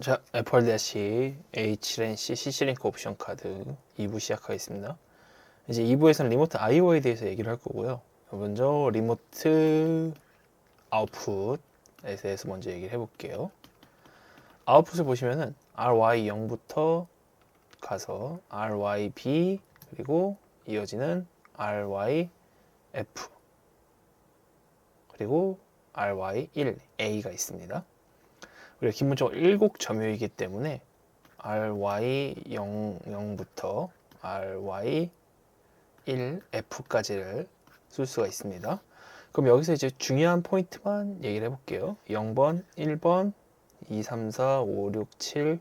자, 애플-H-N-C CC링크 옵션 카드 2부 시작하겠습니다. 이제 2부에서는 리모트 I/O에 대해서 얘기를 할 거고요. 먼저 리모트 아웃풋에 대해서 먼저 얘기를 해볼게요. 아웃풋을 보시면은 RY0부터 가서 RYB 그리고 이어지는 RYF 그리고 RY1A가 있습니다. 그리고 기본적으로 7 점유이기 때문에 RY00부터 RY1F까지를 쓸 수가 있습니다. 그럼 여기서 이제 중요한 포인트만 얘기를 해볼게요. 0번, 1번, 2, 3, 4, 5, 6, 7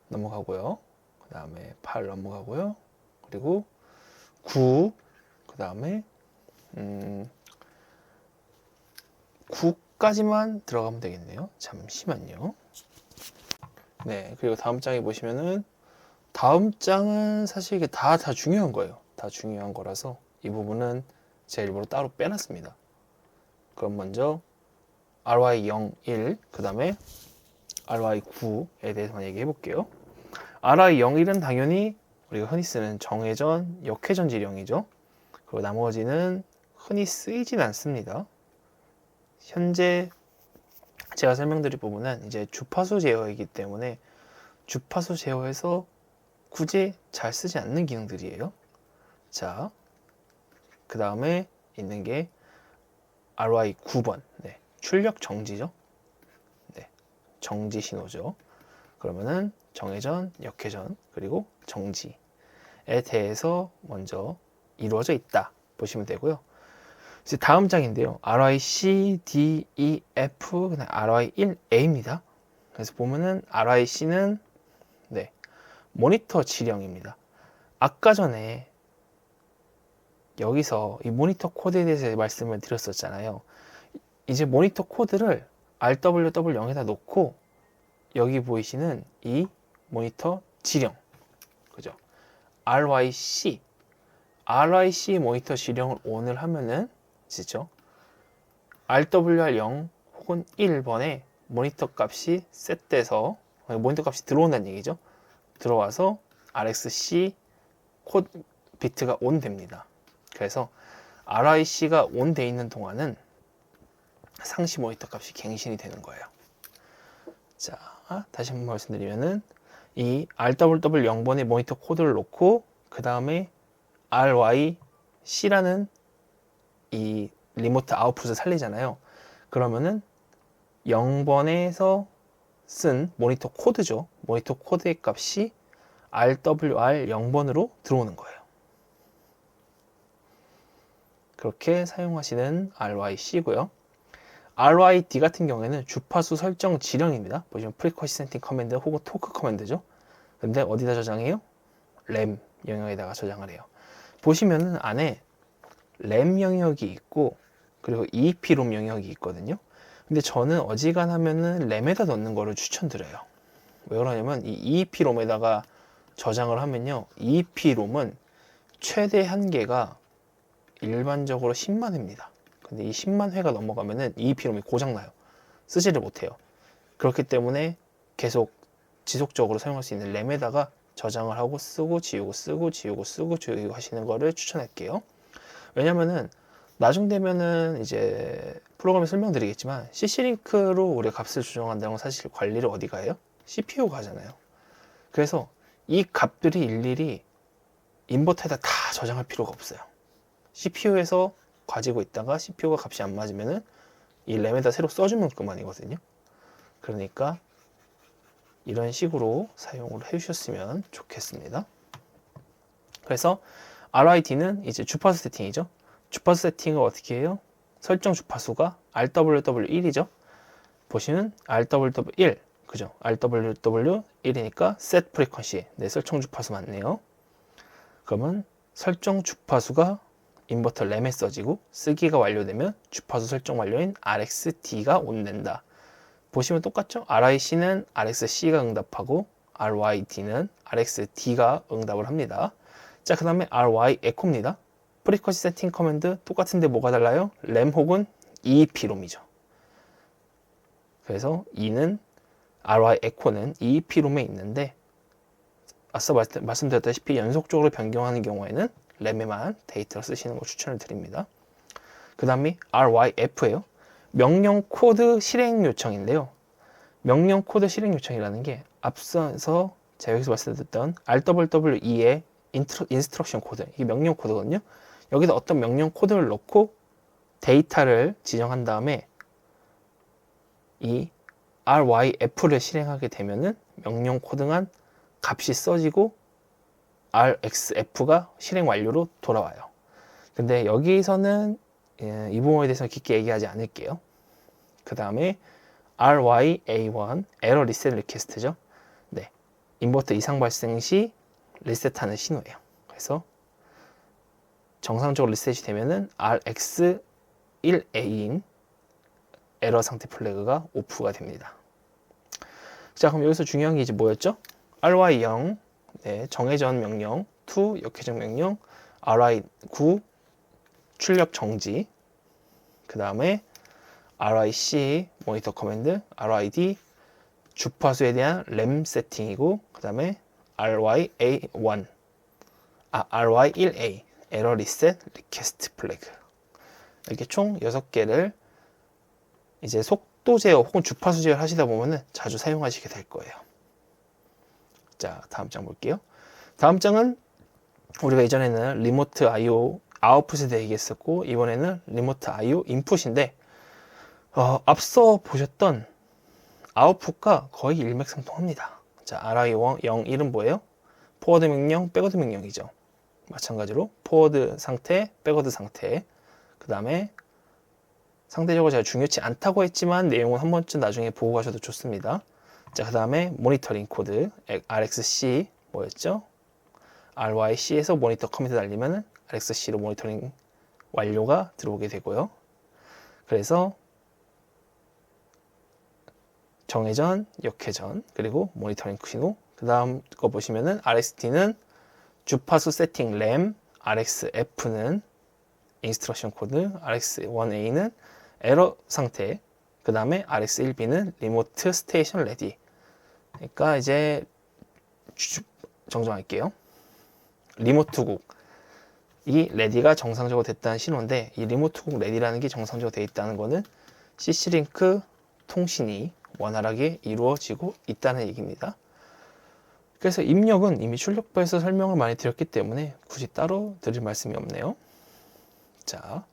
넘어가고요. 그 다음에 8 넘어가고요. 그리고 9, 그 다음에 9까지만 들어가면 되겠네요. 잠시만요. 네, 그리고 다음 장에 보시면은 다음 장은 사실 이게 다 중요한 거예요. 다 중요한 거라서 이 부분은 제가 일부러 따로 빼놨습니다. 그럼 먼저 RY0, 1, 그 다음에 RY9에 대해서만 얘기해 볼게요. RY0, 1은 당연히 우리가 흔히 쓰는 정회전, 역회전 지령이죠. 그리고 나머지는 흔히 쓰이진 않습니다. 현재 제가 설명드릴 부분은 이제 주파수 제어이기 때문에 주파수 제어에서 굳이 잘 쓰지 않는 기능들이에요. 자, 그 다음에 있는 게 RY9번. 네, 출력 정지죠. 네, 정지 신호죠. 그러면은 정회전, 역회전, 그리고 정지에 대해서 먼저 이루어져 있다 보시면 되고요. 이제 다음 장인데요. RYC, D, E, F, 그다음 RY1A입니다. 그래서 보면은 RYC는 네, 모니터 지령입니다. 아까 전에 여기서 이 모니터 코드에 대해서 말씀을 드렸었잖아요. 이제 모니터 코드를 RWW0에다 놓고 여기 보이시는 이 모니터 지령, 그죠? RYC 모니터 지령을 ON을 하면은 진짜 RWR0 혹은 1번에 모니터 값이 셋돼서 모니터 값이 들어온다는 얘기죠. 들어와서 RXC 코드 비트가 ON 됩니다. 그래서 RIC가 ON 돼 있는 동안은 상시 모니터 값이 갱신이 되는 거예요. 자, 다시 한번 말씀드리면은 이 RWW0번의 모니터 코드를 놓고 그 다음에 RYC라는 이 리모트 아웃풋을 살리잖아요. 그러면은 0번에서 쓴 모니터 코드죠. 모니터 코드의 값이 RWR0번으로 들어오는 거예요. 그렇게 사용하시는 RYC고요. RYD 같은 경우에는 주파수 설정 지령입니다. 보시면 프리쿼시 세팅 커맨드 혹은 토크 커맨드죠. 근데 어디다 저장해요? 램 영역에다가 저장을 해요. 보시면은 안에 램 영역이 있고 그리고 EEPROM 영역이 있거든요. 근데 저는 어지간하면은 램에다 넣는 거를 추천드려요. 왜 그러냐면 이 EEPROM에다가 저장을 하면요. EEPROM은 최대 한계가 일반적으로 10만 회입니다. 근데 이 10만 회가 넘어가면은 EEPROM이 고장나요. 쓰지를 못해요. 그렇기 때문에 계속 지속적으로 사용할 수 있는 램에다가 저장을 하고 쓰고 지우고 쓰고 지우고 쓰고 지우고 하시는 거를 추천할게요. 왜냐면은 나중 되면은 이제 프로그램에 설명드리겠지만 CC링크로 우리가 값을 조정한다는 건 사실 관리를 어디가 해요? CPU가 하잖아요. 그래서 이 값들이 일일이 인버터에다 다 저장할 필요가 없어요. CPU에서 가지고 있다가 CPU가 값이 안 맞으면은 이 램에다 새로 써주면 그만이거든요. 그러니까 이런 식으로 사용을 해주셨으면 좋겠습니다. 그래서 RID는 이제 주파수 세팅이죠. 주파수 세팅을 어떻게 해요? 설정 주파수가 RWW1이죠. 보시면 RWW1, 그죠? RWW1이니까 set frequency, 네, 설정 주파수 맞네요. 그러면 설정 주파수가 인버터 램에 써지고 쓰기가 완료되면 주파수 설정 완료인 RXD가 온된다. 보시면 똑같죠? RIC는 RXC가 응답하고 RYD는 RXD가 응답을 합니다. 자, 그 다음에 RY 에코입니다. 프리쿼시 세팅 커맨드 똑같은데 뭐가 달라요? 램 혹은 EEPROM이죠. 그래서 E는 RY 에코는 EEP롬에 있는데 앞서 말씀드렸다시피 연속적으로 변경하는 경우에는 램에만 데이터를 쓰시는 걸 추천을 드립니다. 그 다음이 RYF예요. 명령 코드 실행 요청인데요. 명령 코드 실행 요청이라는 게 앞서서 제가 여기서 말씀드렸던 RWWE의 인스트럭션 코드, 이게 명령 코드거든요. 여기서 어떤 명령 코드를 넣고 데이터를 지정한 다음에 이 RYF를 실행하게 되면은 명령 코드한 값이 써지고 RXF가 실행 완료로 돌아와요. 근데 여기서는 이 부분에 대해서 깊게 얘기하지 않을게요. 그 다음에 RYA1 에러 리셋 리퀘스트죠. 네, 인버터 이상 발생 시 리셋하는 신호예요. 그래서 정상적으로 리셋이 되면은 RX1A인 에러 상태 플래그가 오프가 됩니다. 자, 그럼 여기서 중요한 게 이제 뭐였죠? RY0 네, 정회전 명령, to 역회전 명령, RY9 출력 정지, 그 다음에 RIC 모니터 커맨드, RID 주파수에 대한 램 세팅이고, 그 다음에 RYA1 RY1A 에러 리셋 리퀘스트 플래그, 이렇게 총 6개를 이제 속도 제어 혹은 주파수 제어를 하시다 보면은 자주 사용하시게 될 거예요. 자, 다음 장 볼게요. 다음 장은 우리가 이전에는 리모트 IO 아웃풋에 대해 얘기했었고, 이번에는 리모트 IO 인풋인데, 앞서 보셨던 아웃풋과 거의 일맥상통합니다. 자, RI01은 뭐예요? 포워드 명령, 백워드 명령이죠. 마찬가지로 포워드 상태, 백워드 상태, 그 다음에 상대적으로 제가 중요치 않다고 했지만 내용은 한 번쯤 나중에 보고 가셔도 좋습니다. 자, 그 다음에 모니터링 코드 RXC 뭐였죠? RYC에서 모니터 커맨드 달리면 RXC로 모니터링 완료가 들어오게 되고요. 그래서 정회전, 역회전, 그리고 모니터링 신호. 그 다음 거 보시면은 RXD는 주파수 세팅 램, RXF는 인스트럭션 코드, RX1A는 에러 상태, 그 다음에 RX1B는 리모트 스테이션 레디. 그러니까 이제 정정할게요. 리모트국, 이 레디가 정상적으로 됐다는 신호인데, 이 리모트국 레디라는 게 정상적으로 되어 있다는 거는 CC링크 통신이 원활하게 이루어지고 있다는 얘기입니다. 그래서 입력은 이미 출력부에서 설명을 많이 드렸기 때문에 굳이 따로 드릴 말씀이 없네요. 자,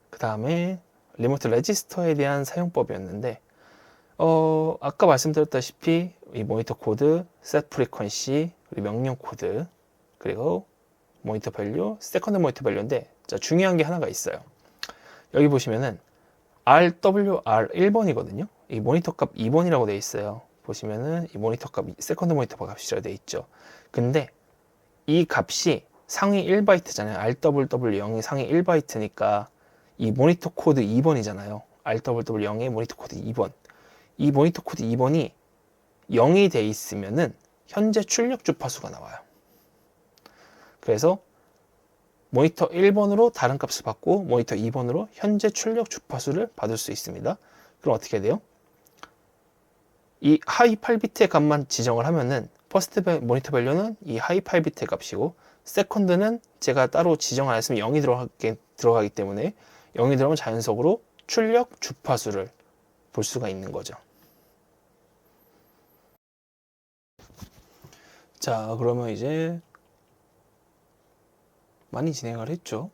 그 다음에 리모트 레지스터에 대한 사용법이었는데, 아까 말씀드렸다시피 이 모니터 코드, set frequency, 그리고 명령 코드, 그리고 모니터 밸류, 세컨드 모니터 밸류인데, 자, 중요한 게 하나가 있어요. 여기 보시면은 RWR 1번이거든요. 이 모니터 값 2번이라고 되어 있어요. 보시면은 이 모니터 값, 세컨드 모니터 값이라고 되어 있죠. 근데 이 값이 상위 1바이트잖아요. RWW0이 상위 1바이트니까 이 모니터 코드 2번이잖아요. RWW0의 모니터 코드 2번. 이 모니터 코드 2번이 0이 돼 있으면은 현재 출력 주파수가 나와요. 그래서 모니터 1번으로 다른 값을 받고 모니터 2번으로 현재 출력 주파수를 받을 수 있습니다. 그럼 어떻게 돼요? 이 하이 8비트의 값만 지정을 하면은 퍼스트 모니터 밸류는 이 하이 8비트의 값이고, 세컨드는 제가 따로 지정 안 했으면 0이 들어가기 때문에 0이 들어가면 자연적으로 출력 주파수를 볼 수가 있는 거죠. 자, 그러면 이제 많이 진행을 했죠.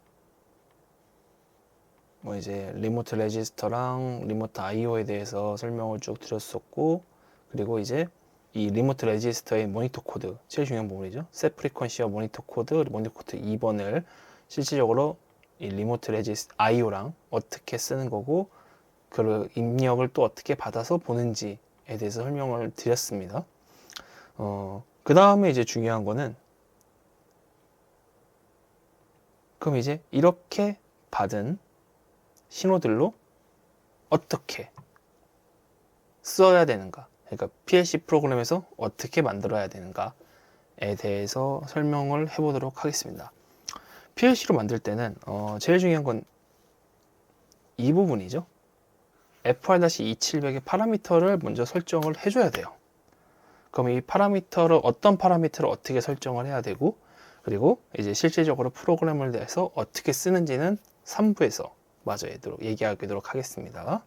뭐 이제 리모트 레지스터랑 리모트 IO에 대해서 설명을 쭉 드렸었고, 그리고 이제 이 리모트 레지스터의 모니터 코드, 제일 중요한 부분이죠. 셋 프리퀀시와 모니터 코드, 모니터 코드 2번을 실질적으로 이 리모트 레지스터 IO랑 어떻게 쓰는 거고, 그 입력을 또 어떻게 받아서 보는지에 대해서 설명을 드렸습니다. 그 다음에 이제 중요한 거는, 그럼 이제 이렇게 받은 신호들로 어떻게 써야 되는가, 그러니까 PLC 프로그램에서 어떻게 만들어야 되는가에 대해서 설명을 해보도록 하겠습니다. PLC로 만들 때는 제일 중요한 건 이 부분이죠. FR-2700의 파라미터를 먼저 설정을 해줘야 돼요. 그럼 이 파라미터를 어떤 파라미터를 어떻게 설정을 해야 되고, 그리고 이제 실질적으로 프로그램을 내서 어떻게 쓰는지는 3부에서 마저 얘기하도록 하겠습니다.